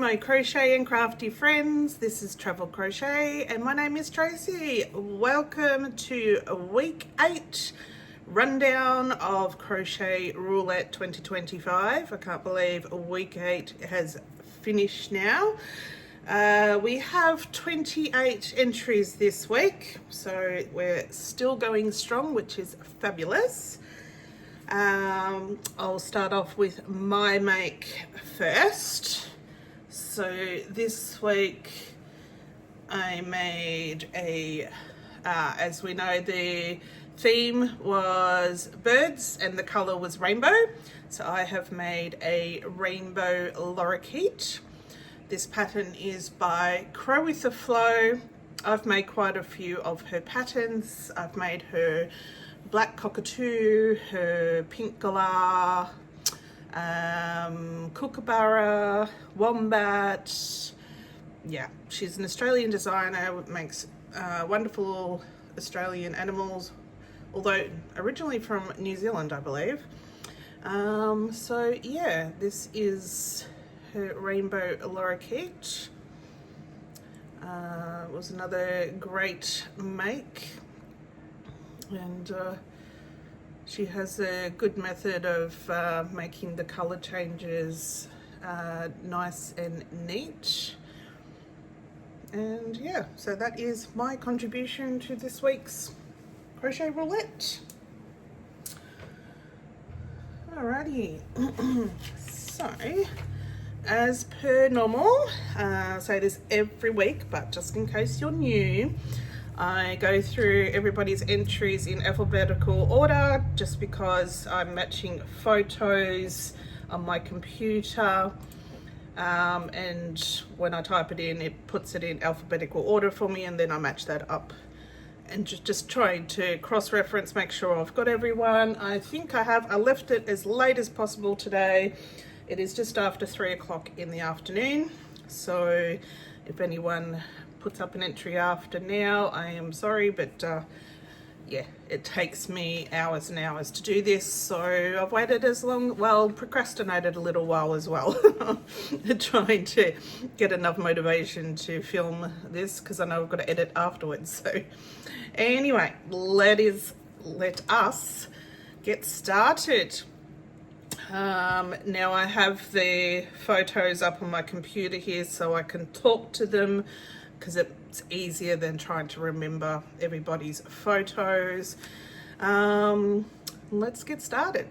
my crochet and crafty friends. This is Travel Crochet and my name is Tracy. Welcome to week 8 rundown of Crochet Roulette 2025. I can't believe week 8 has finished now. We have 28 entries this week, so we're still going strong, which is fabulous. I'll start off with my make first. So this week I made a, as we know, the theme was birds and the colour was rainbow. So I have made a rainbow lorikeet. This pattern is by Crow with the Flow. I've made quite a few of her patterns. I've made her black cockatoo, her pink galah, kookaburra, wombat. Yeah, she's an Australian designer, makes wonderful Australian animals, although originally from New Zealand, I believe. So yeah, this is her rainbow lorikeet. It was another great make. And she has a good method of making the color changes nice and neat. And yeah, so that is my contribution to this week's crochet roulette. Alrighty. So as per normal, I say this every week, but just in case you're new, I go through everybody's entries in alphabetical order just because I'm matching photos on my computer, and when I type it in, it puts it in alphabetical order for me, and then I match that up and just trying to cross-reference, make sure I've got everyone. I think I have. I left it as late as possible today. It is just after 3 o'clock in the afternoon, so if anyone puts up an entry after now, I am sorry, but yeah, it takes me hours and hours to do this, so I've waited as long, well, procrastinated a little while as well, trying to get enough motivation to film this, because I know I've got to edit afterwards. So anyway, let us get started. Now I have the photos up on my computer here so I can talk to them, because it's easier than trying to remember everybody's photos. Let's get started.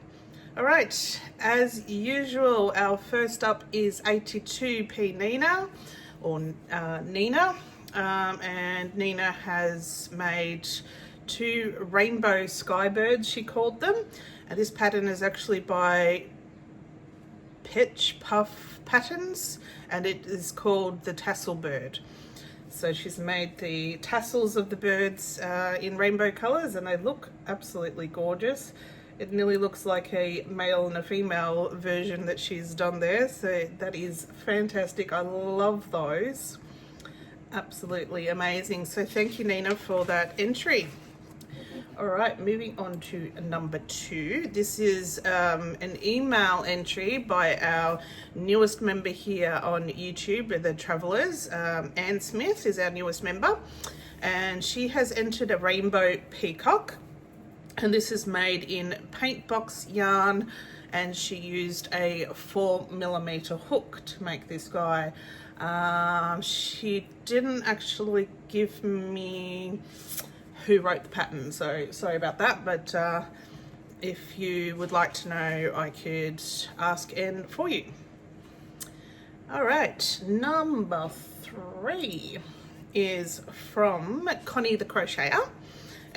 All right, as usual, our first up is 82p Nina, or Nina, and Nina has made 2 rainbow skybirds, she called them, and this pattern is actually by Pitch Puff Patterns, and it is called the Tassel Bird. So she's made the tassels of the birds in rainbow colors, and they look absolutely gorgeous. It nearly looks like a male and a female version that she's done there, so that is fantastic. I love those. Absolutely amazing. So thank you, Nina, for that entry. All right, moving on to number 2. This is an email entry by our newest member here on YouTube, the Travellers. Anne Smith is our newest member, and she has entered a rainbow peacock, and this is made in paint box yarn, and she used a 4mm hook to make this guy. She didn't actually give me who wrote the pattern, so sorry about that, but if you would like to know, I could ask Anne for you. All right, number 3 is from Connie the Crocheter,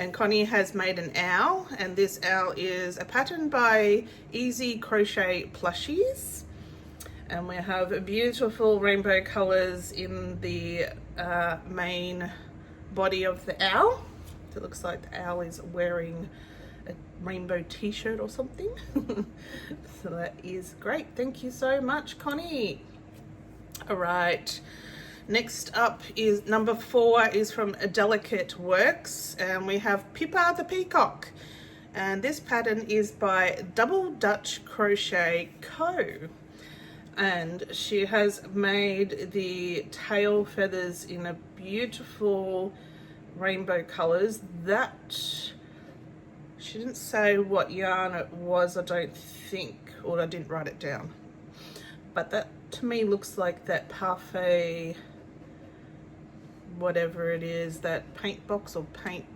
and Connie has made an owl, and this owl is a pattern by Easy Crochet Plushies, and we have beautiful rainbow colors in the main body of the owl. It looks like the owl is wearing a rainbow t-shirt or something. So that is great. Thank you so much, Connie. All right, next up is number 4 is from Delicate Works, and we have Pippa the Peacock, and this pattern is by Double Dutch Crochet Co. and she has made the tail feathers in a beautiful rainbow colors. That, she didn't say what yarn it was, I don't think, or I didn't write it down, but that to me looks like that parfait, whatever it is, that paint box or paint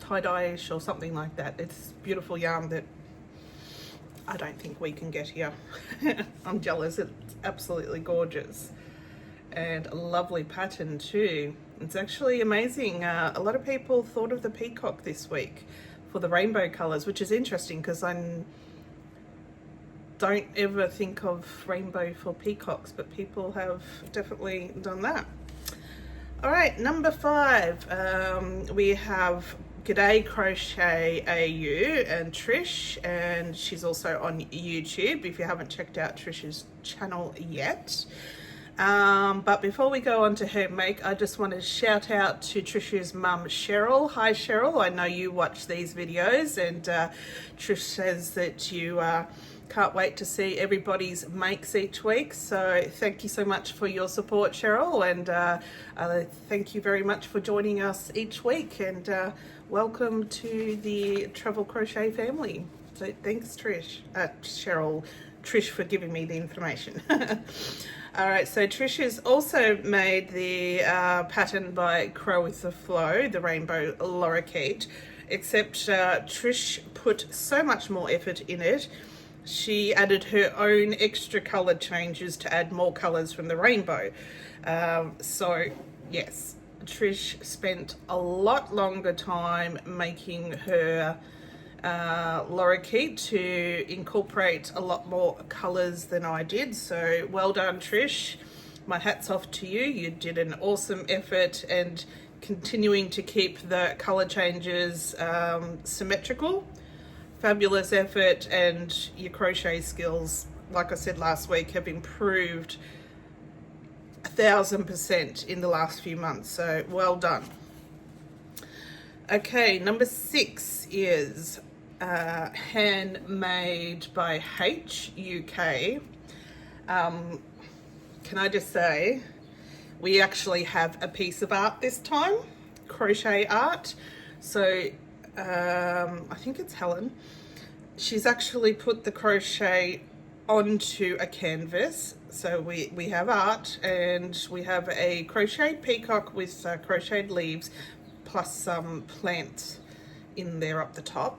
tie-dye-ish or something like that. It's beautiful yarn that I don't think we can get here. I'm jealous. It's absolutely gorgeous and a lovely pattern too. It's actually amazing. A lot of people thought of the peacock this week for the rainbow colors, which is interesting because I don't ever think of rainbow for peacocks, but people have definitely done that. All right, number 5, we have Gday Crochet AU and Trish, and she's also on YouTube if you haven't checked out Trish's channel yet. But before we go on to her make, I just want to shout out to Trish's mum, Cheryl. Hi Cheryl, I know you watch these videos, and Trish says that you can't wait to see everybody's makes each week. So thank you so much for your support, Cheryl, and thank you very much for joining us each week, and welcome to the Travel Crochet family. So thanks Cheryl, Trish, for giving me the information. All right, so Trish has also made the pattern by Crow with the Flow, the rainbow lorikeet, except Trish put so much more effort in it. She added her own extra color changes to add more colors from the rainbow. So yes, Trish spent a lot longer time making her lorikeet to incorporate a lot more colors than I did. So well done, Trish. My hat's off to you. You did an awesome effort, and continuing to keep the color changes symmetrical. Fabulous effort, and your crochet skills, like I said last week, have improved 1000% in the last few months. So well done. Okay, number 6 is handmade by H UK. Can I just say, we actually have a piece of art this time, crochet art. So I think it's Helen. She's actually put the crochet onto a canvas. So we have art, and we have a crocheted peacock with crocheted leaves plus some plants in there up the top.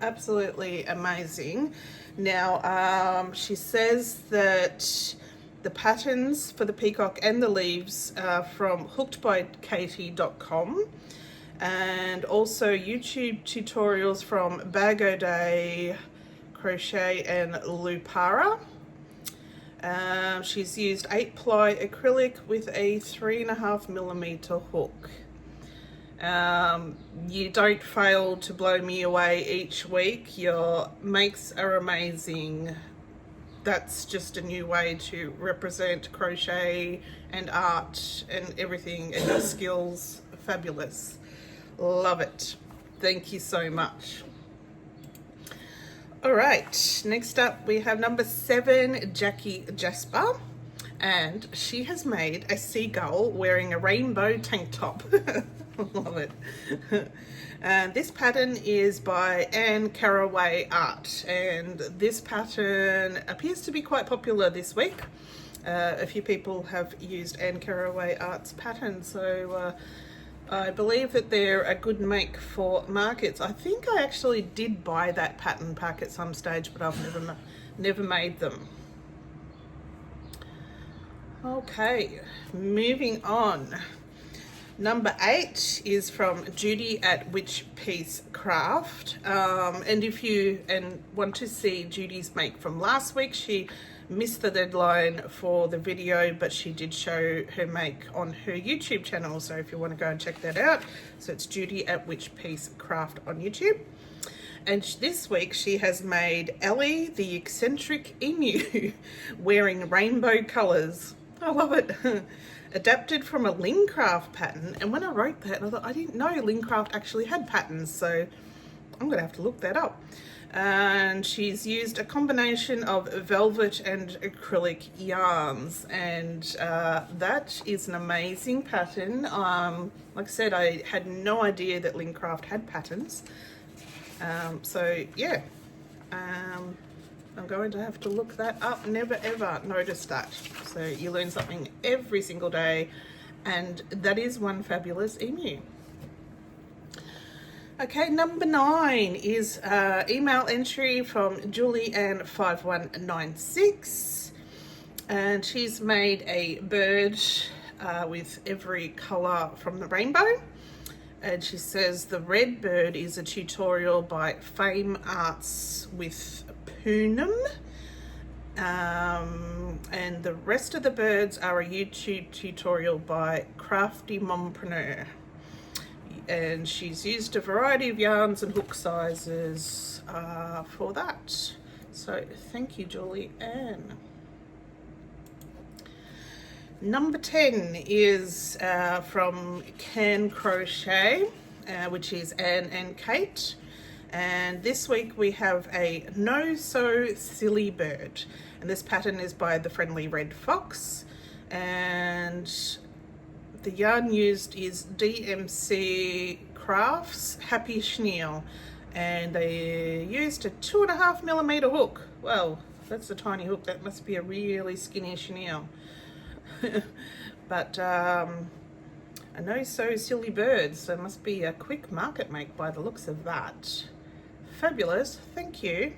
Absolutely amazing. Now she says that the patterns for the peacock and the leaves are from hookedbykatie.com, and also YouTube tutorials from Gday Crochet and Lupara. She's used 8-ply acrylic with a 3.5mm hook. You don't fail to blow me away each week. Your makes are amazing. That's just a new way to represent crochet and art and everything, and your skills. Fabulous. Love it. Thank you so much. All right, next up we have number 7, Jackie Jasper, and she has made a seagull wearing a rainbow tank top. Love it. This pattern is by Anne Caraway Art, and this pattern appears to be quite popular this week. A few people have used Anne Caraway Art's pattern, so I believe that they're a good make for markets. I think I actually did buy that pattern pack at some stage, but I've never made them. Okay, moving on. Number 8 is from Judy at Which Piece Craft. And if you want to see Judy's make from last week, she missed the deadline for the video, but she did show her make on her YouTube channel. So if you want to go and check that out, so it's Judy at Which Piece Craft on YouTube. And this week she has made Ellie, the eccentric emu, wearing rainbow colors. I love it. Adapted from a Lincraft pattern, and when I wrote that, I thought, I didn't know Lincraft actually had patterns, so I'm going to have to look that up. And she's used a combination of velvet and acrylic yarns, and that is an amazing pattern. Like I said, I had no idea that Lincraft had patterns. So yeah, I'm going to have to look that up. Never ever noticed that. So you learn something every single day, and that is one fabulous emu. Okay, number 9 is email entry from Julie-Ann5196, and she's made a bird with every colour from the rainbow, and she says the red bird is a tutorial by Fame Arts with Poonam, and the rest of the birds are a YouTube tutorial by Crafty Mompreneur. And she's used a variety of yarns and hook sizes for that. So thank you, Julie-Ann. Number 10 is from Can Crochet, which is Anne and Kate. And this week we have a No So Silly Bird. And this pattern is by the Friendly Red Fox. And the yarn used is DMC Crafts Happy Chenille, and they used a 2.5mm hook. Well, that's a tiny hook. That must be a really skinny chenille. But I know So Silly Birds, so it must be a quick market make by the looks of that. Fabulous, thank you.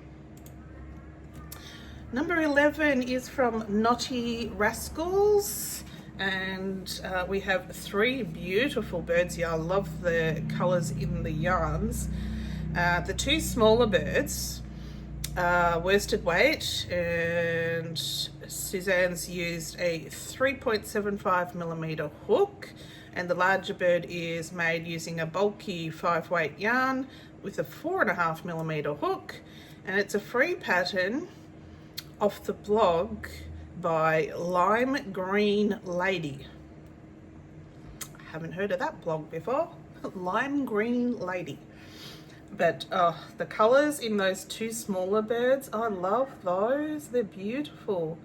Number 11 is from Naughty Rascals. And we have 3 beautiful birds here. I love the colours in the yarns. The 2 smaller birds, worsted weight, and Suzanne's used a 3.75mm hook, and the larger bird is made using a bulky 5-weight yarn with a 4.5mm hook, and it's a free pattern off the blog by Lime Green Lady. I haven't heard of that blog before. Lime Green Lady. But the colours in those 2 smaller birds, I love those. They're beautiful.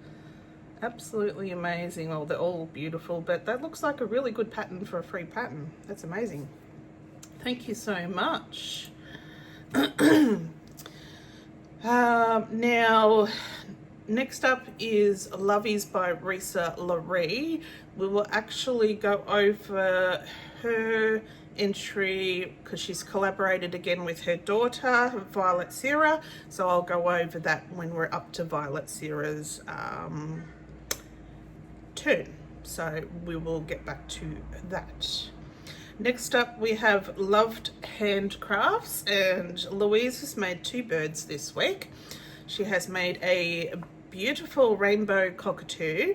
Absolutely amazing. Well, they're all beautiful, but that looks like a really good pattern for a free pattern. That's amazing. Thank you so much. Now, next up is Lovies by Risa Laree. We will actually go over her entry because she's collaborated again with her daughter, Violet Sierra. So I'll go over that when we're up to Violet Sierra's turn. So we will get back to that. Next up we have Loved Handcrafts, and Louise has made 2 birds this week. She has made a beautiful rainbow cockatoo,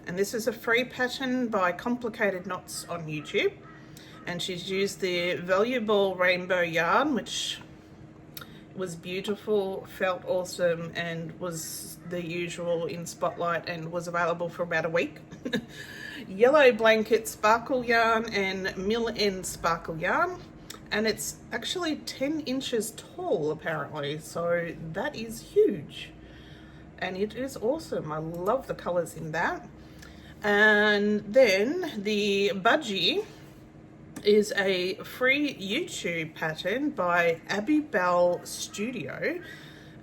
and this is a free pattern by Complicated Knots on YouTube, and she's used the valuable rainbow yarn, which was beautiful, felt awesome, and was the usual in Spotlight and was available for about a week. Yellow blanket sparkle yarn and mill end sparkle yarn, and it's actually 10 inches tall apparently, so that is huge. And it is awesome. I love the colours in that. And then the budgie is a free YouTube pattern by Abby Bell Studio.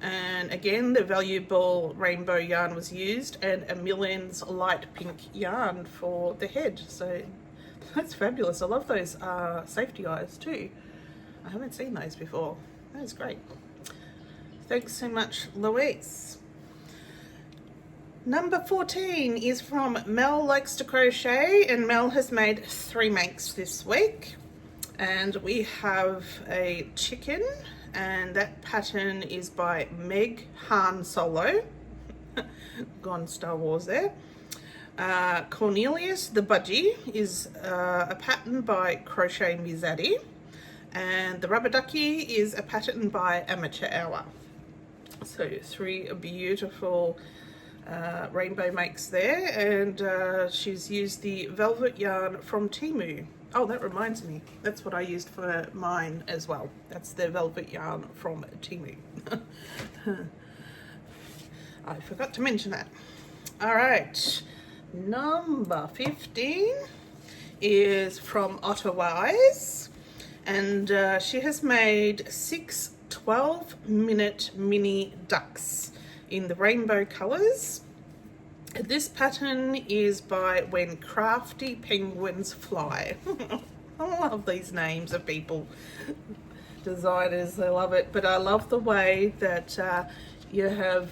And again, the valuable rainbow yarn was used, and a Millens light pink yarn for the head. So that's fabulous. I love those safety eyes too. I haven't seen those before. That is great. Thanks so much, Louise. Number 14 is from Mel Likes to Crochet, and Mel has made 3 makes this week. And we have a chicken, and that pattern is by Meg Han Solo. Gone Star Wars there. Cornelius the Budgie is a pattern by Crochet Mizadi. And the Rubber Ducky is a pattern by Amateur Hour. So 3 beautiful rainbow makes there, and she's used the velvet yarn from Temu. Oh, that reminds me. That's what I used for mine as well. That's the velvet yarn from Timu. I forgot to mention that. All right, number 15 is from Ottawise, and she has made 6 12-minute mini ducks in the rainbow colours. This pattern is by When Crafty Penguins Fly. I love these names of people, designers, I love it. But I love the way that you have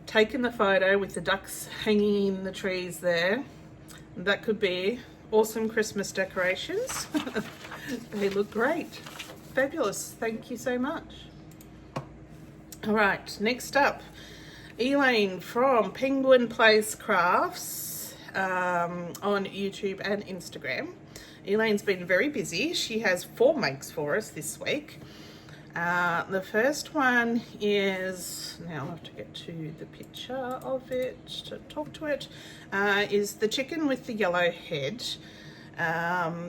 taken the photo with the ducks hanging in the trees there. That could be awesome Christmas decorations. They look great. Fabulous. Thank you so much. All right, next up, Elain from Penguin Place Crafts on YouTube and Instagram. Elain's been very busy. She has 4 makes for us this week. The first one is, now I'll have to get to the picture of it to talk to it, is the chicken with the yellow head.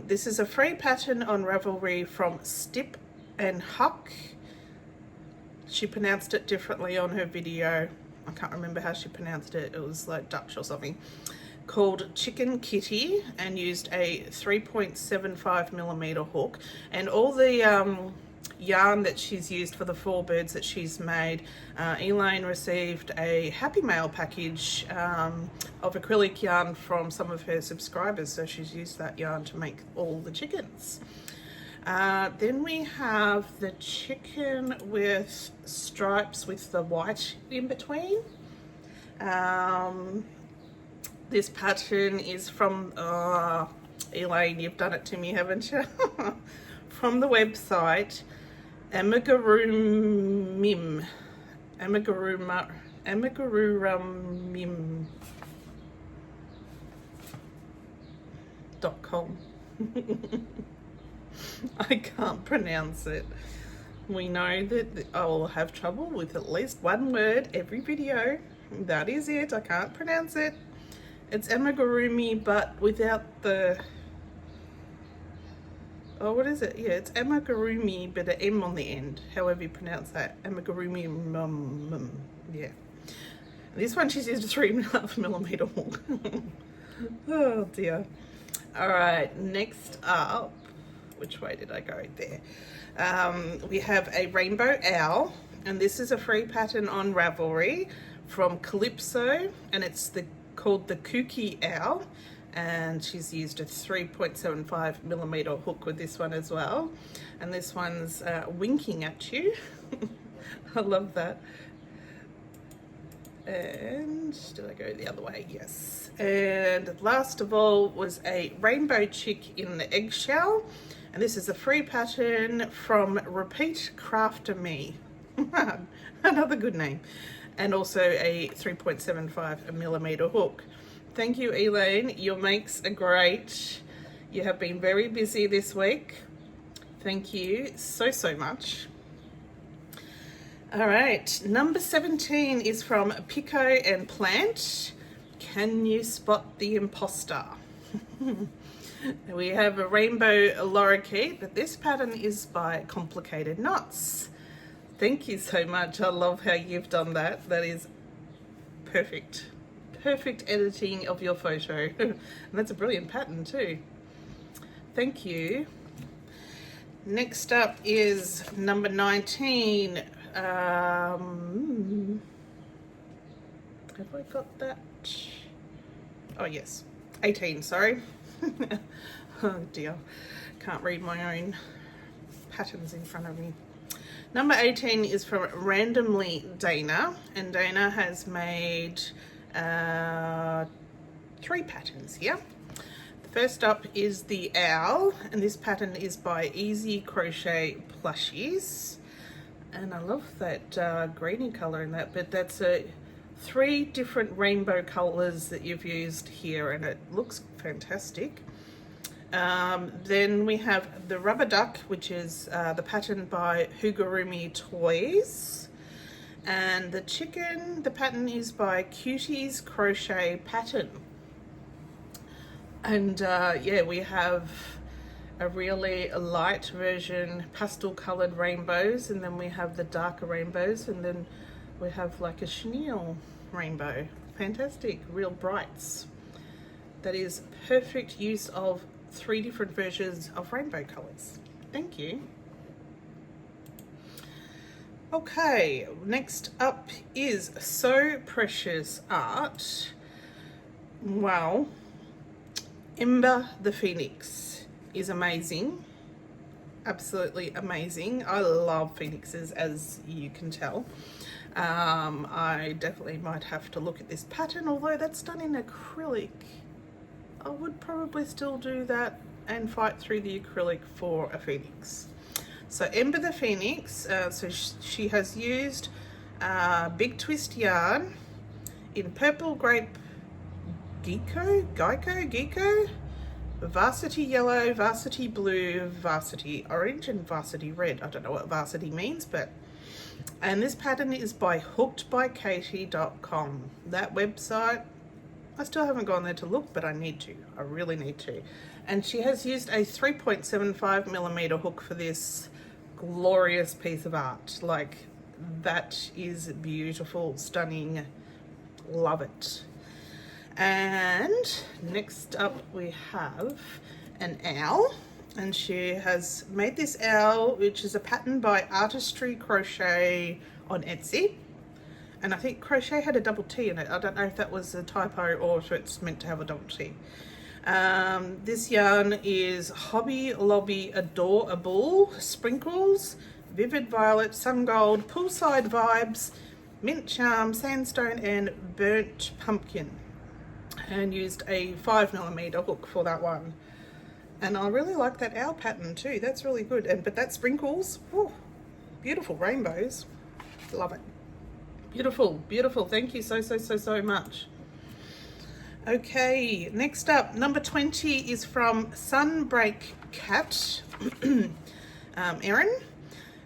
This is a free pattern on Ravelry from Stip and Huck. She pronounced it differently on her video. I can't remember how she pronounced it. It was like Dutch or something. Called Chicken Kitty, and used a 3.75mm hook. And all the yarn that she's used for the 4 birds that she's made, Elain received a Happy Mail package of acrylic yarn from some of her subscribers, so she's used that yarn to make all the chickens. Then we have the chicken with stripes with the white in between. This pattern is from, Elain, you've done it to me, haven't you? From the website amigururamim.com. I can't pronounce it. We know that I will have trouble with at least one word every video. That is it. I can't pronounce it. It's amigurumi, but without the... Oh, what is it? Yeah, it's amigurumi, but an M on the end. However you pronounce that. Amigurumi. Yeah. This one she's used a 3.5mm hook. Oh dear. All right, next up. Which way did I go? There. We have a rainbow owl, and this is a free pattern on Ravelry from Calypso, and it's called the Kooky Owl, and she's used a 3.75mm hook with this one as well. And this one's winking at you. I love that. And did I go the other way? Yes. And last of all was a rainbow chick in the eggshell. And this is a free pattern from Repeat Crafter Me. Another good name. And also a 3.75mm hook. Thank you, Elain. Your makes are great. You have been very busy this week. Thank you so much. All right, number 17 is from Pico and Plant. Can you spot the imposter? We have a rainbow lorikeet, but this pattern is by Complicated Knots. Thank you so much. I love how you've done that. That is perfect. Perfect editing of your photo. And that's a brilliant pattern too. Thank you. Next up is number 19. Have I got that? Oh yes, 18, sorry. Oh dear, can't read my own patterns in front of me. Number 18 is from Randomly Dana, and Dana has made 3 patterns here. The first up is the owl, and this pattern is by Easy Crochet Plushies. And I love that greeny color in that, but that's 3 different rainbow colors that you've used here, and it looks fantastic. Then we have the rubber duck, which is the pattern by Hugurumi Toys. And the chicken, the pattern is by Cuties Crochet Pattern. And yeah, we have a really light version, pastel colored rainbows, and then we have the darker rainbows, and then we have like a chenille rainbow. Fantastic, real brights. That is perfect use of 3 different versions of rainbow colors. Thank you. Okay, next up is So Precious Art. Wow. Ember the Phoenix is amazing. Absolutely amazing. I love phoenixes, as you can tell. I definitely might have to look at this pattern, although that's done in acrylic. I would probably still do that and fight through the acrylic for a phoenix. So Ember the Phoenix, so she has used big twist yarn in Purple Grape Geico, Varsity Yellow, Varsity Blue, Varsity Orange, and Varsity Red. I don't know what varsity means, but... And this pattern is by hookedbykatie.com. That website, I still haven't gone there to look, but I need to. I really need to. And she has used a 3.75mm hook for this glorious piece of art. Like, that is beautiful, stunning, love it. And next up we have an owl, and she has made this owl, which is a pattern by Artistry Crochet on Etsy. And I think crochet had a double T in it. I don't know if that was a typo or if it's meant to have a double T. This yarn is Hobby Lobby Adorable Sprinkles, Vivid Violet, Sun Gold, Poolside Vibes, Mint Charm, Sandstone, and Burnt Pumpkin. And used a 5mm hook for that one. And I really like that owl pattern too. That's really good. But that sprinkles, whew, beautiful rainbows. Love it. Beautiful, beautiful. Thank you so much. Okay, next up, number 20 is from Sunbreak Cat, Erin.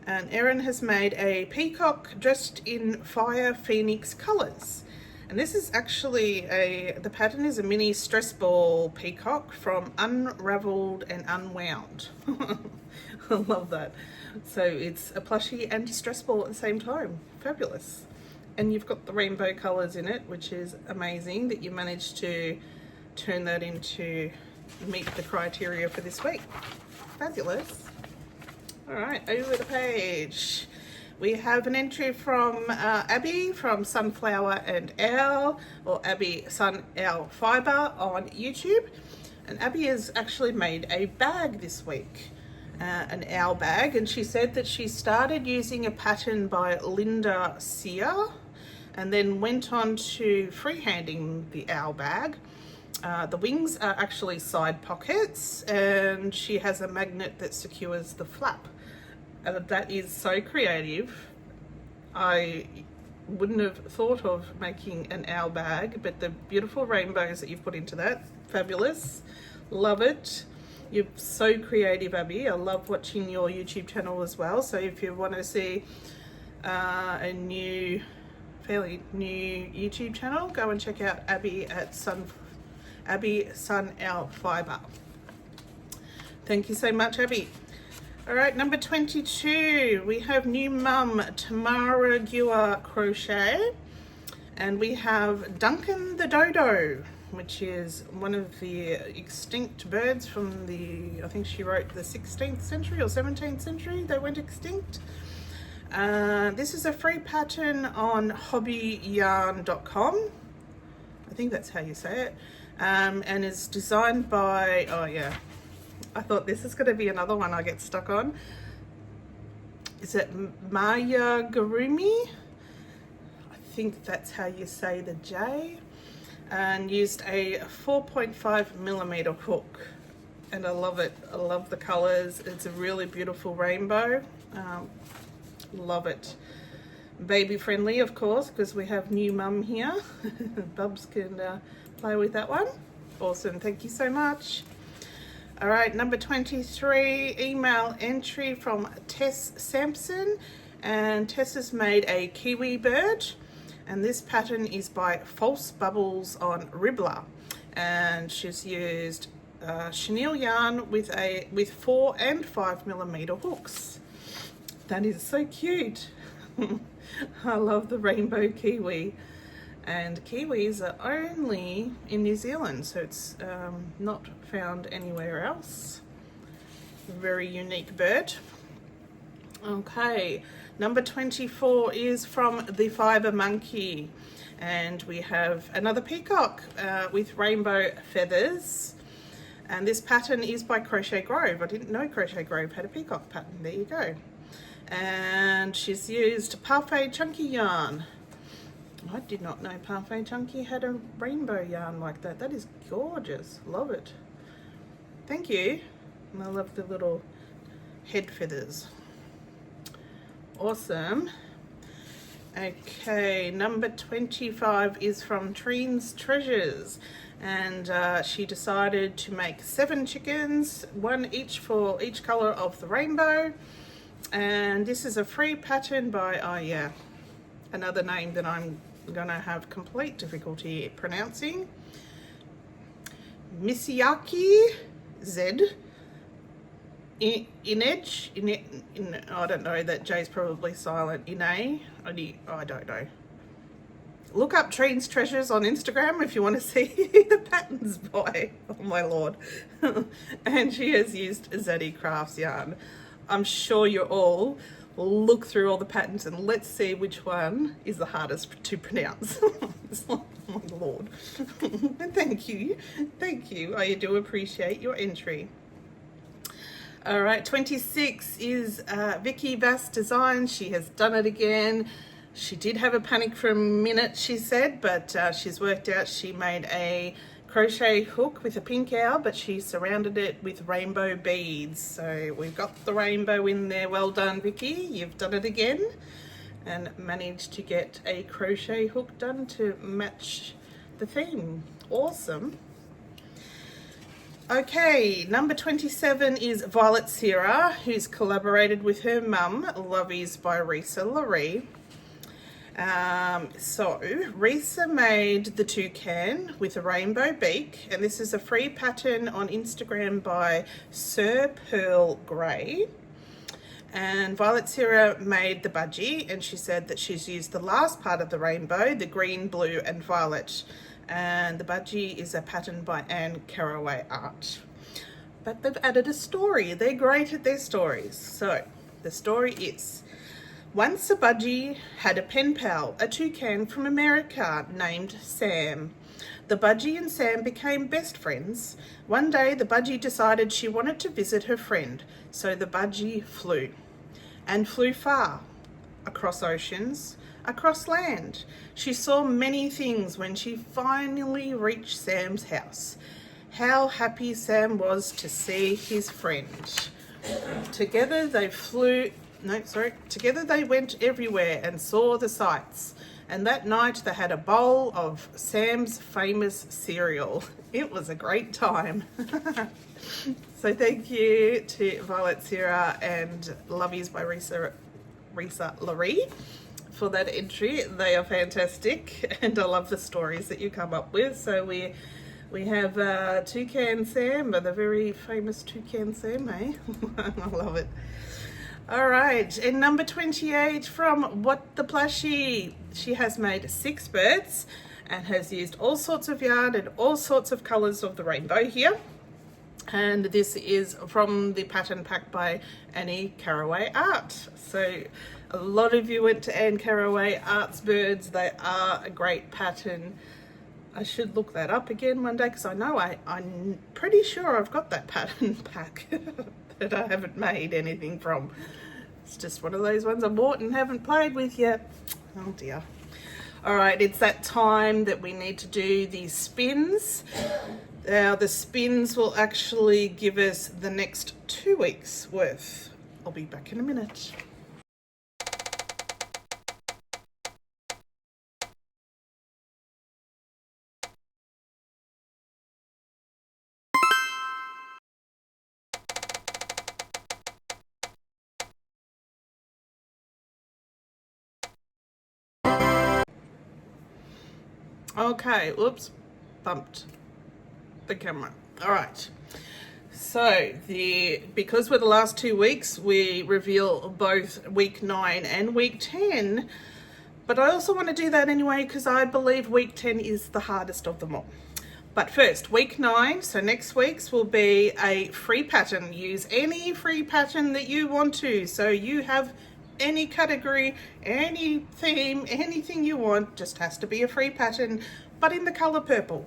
And Erin has made a peacock dressed in fire phoenix colors. And this is actually the pattern is a mini stress ball peacock from Unraveled and Unwound. I love that. So it's a plushie and a stress ball at the same time. Fabulous. And you've got the rainbow colors in it, which is amazing that you managed to turn that into meet the criteria for this week. Fabulous. All right, over the page. We have an entry from Abby from Sunflower and Owl, or Abby Sun Owl Fiber on YouTube. And Abby has actually made a bag this week, an owl bag. And she said that she started using a pattern by Linda Sear and then went on to freehanding the owl bag. The wings are actually side pockets, and she has a magnet that secures the flap. That is so creative. I wouldn't have thought of making an owl bag, but the beautiful rainbows that you've put into that, fabulous. Love it. You're so creative, Abby. I love watching your YouTube channel as well. So if you want to see a fairly new YouTube channel, go and check out Abby at Abby Sun Owl Fiber. Thank you so much, Abby. All right, number 22, we have new mum Tamara Gua Crochet, and we have Duncan the Dodo, which is one of the extinct birds from the, I think she wrote the 16th century or 17th century, they went extinct. This is a free pattern on hobbyyarn.com. I think that's how you say it, and is designed by, oh yeah, I thought this is going to be another one I get stuck on. Is it Maya Garumi? I think that's how you say the J. And used a 4.5mm hook. And I love it. I love the colors. It's a really beautiful rainbow. Love it. Baby friendly, of course, because we have new mum here. Bubs can play with that one. Awesome. Thank you so much. All right, number 23, email entry from Tess Sampson, and Tess has made a kiwi bird, and this pattern is by False Bubbles on Ribbler, and she's used chenille yarn with 4 and 5mm hooks. That is so cute. I love the rainbow kiwi, and kiwis are only in New Zealand, so it's not found anywhere else. Very unique bird. Okay, number 24 is from the Fiber Monkey, and we have another peacock with rainbow feathers, and this pattern is by Crochet Grove. I didn't know Crochet Grove had a peacock pattern. There you go. And she's used Parfait Chunky yarn. I did not know Parfait Chunky had a rainbow yarn like that. That is gorgeous. Love it. Thank you. And I love the little head feathers. Awesome. Okay, number 25 is from Treen's Treasures, and she decided to make 7 chickens, 1 each for each color of the rainbow. And this is a free pattern by, oh yeah, another name that I'm gonna have complete difficulty pronouncing. Misiaki Z. I don't know, that J's probably silent. Elain, I don't know. Look up Treen's Treasures on Instagram if you want to see the patterns by, oh my lord. And she has used Zaddy Crafts yarn. I'm sure you all will look through all the patterns and let's see which one is the hardest to pronounce. Oh my lord. Thank you. I do appreciate your entry. All right, 26 is Vicky Bass Design. She has done it again. She did have a panic for a minute, she said, but she's worked out. She made a crochet hook with a pink owl, but she surrounded it with rainbow beads. So we've got the rainbow in there. Well done, Vicky. You've done it again and managed to get a crochet hook done to match the theme. Awesome. Okay, number 27 is Violet Sierra, who's collaborated with her mum, Lovies by Risa Laree. So Risa made the toucan with a rainbow beak, and this is a free pattern on Instagram by Sir Pearl Gray. And Violet Sierra made the budgie, and she said that she's used the last part of the rainbow, the green, blue and violet. And the budgie is a pattern by Anne Caraway Art. But they've added a story. They're great at their stories. So the story is, once a budgie had a pen pal, a toucan from America named Sam. The budgie and Sam became best friends. One day the budgie decided she wanted to visit her friend, so the budgie flew. And flew far, across oceans, across land. She saw many things when she finally reached Sam's house. How happy Sam was to see his friend. Together they went everywhere and saw the sights. And that night they had a bowl of Sam's famous cereal. It was a great time. So thank you to Violet Sierra and Lovies by Risa Laree for that entry. They are fantastic, and I love the stories that you come up with. So we have Toucan Sam, the very famous Toucan Sam, eh? I love it. All right, and number 28 from What the Plushie. She has made 6 birds and has used all sorts of yarn and all sorts of colors of the rainbow here. And this is from the pattern pack by Annie Caraway Art. So a lot of you went to Anne Caraway Art's birds. They are a great pattern. I should look that up again one day, because I know I'm pretty sure I've got that pattern pack that I haven't made anything from. It's just one of those ones I bought and haven't played with yet. Oh dear. All right, it's that time that we need to do these spins. Now the spins will actually give us the next 2 weeks worth. I'll be back in a minute. Okay, oops, bumped the camera. All right. So because we're the last 2 weeks, we reveal both week 9 and week 10. But I also want to do that anyway because I believe week 10 is the hardest of them all. But first, week 9, so next week's will be a free pattern. Use any free pattern that you want to. So you have any category, any theme, anything you want, just has to be a free pattern, but in the color purple.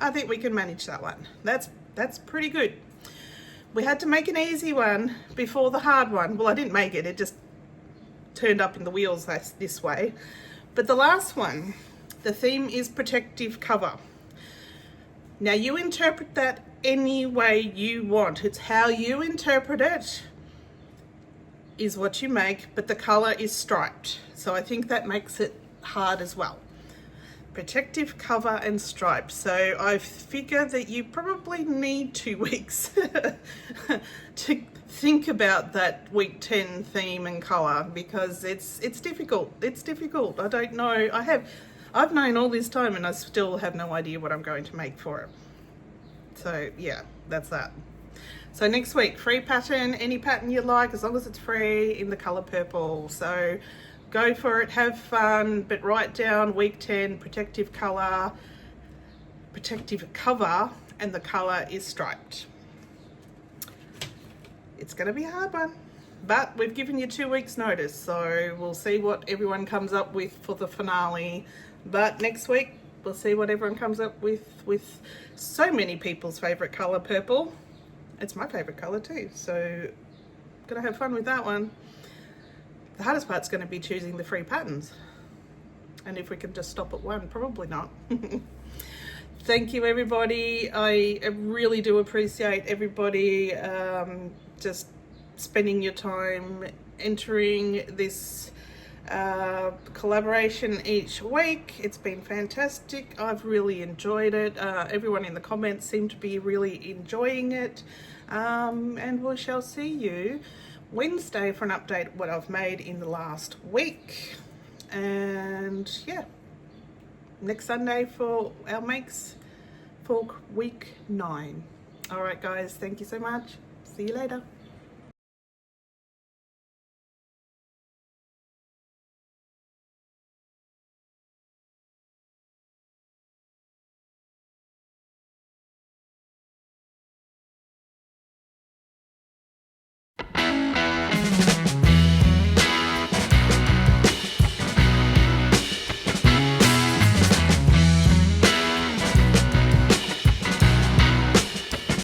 I think we can manage that one. That's pretty good. We had to make an easy one before the hard one. Well, I didn't make it, it just turned up in the wheels this way. But the last one, the theme is protective cover. Now you interpret that any way you want. It's how you interpret it is what you make, but the color is striped. So I think that makes it hard as well. Protective cover and striped. So I figure that you probably need 2 weeks to think about that week 10 theme and color because it's difficult. It's difficult. I don't know. I've known all this time and I still have no idea what I'm going to make for it. So yeah, that's that. So next week, free pattern, any pattern you like, as long as it's free in the color purple. So go for it, have fun, but write down week 10, protective cover, and the color is striped. It's gonna be a hard one, but we've given you 2 weeks notice, so we'll see what everyone comes up with for the finale. But next week, we'll see what everyone comes up with so many people's favorite color, purple. It's my favorite color too, so gonna have fun with that one. The hardest part's gonna be choosing the free patterns. And if we can just stop at one, probably not. Thank you everybody. I really do appreciate everybody just spending your time entering this collaboration each week. It's been fantastic. I've really enjoyed it. Everyone in the comments seemed to be really enjoying it. And we shall see you Wednesday for an update what I've made in the last week. And yeah, next Sunday for our makes for week 9. All right guys, thank you so much. See you later.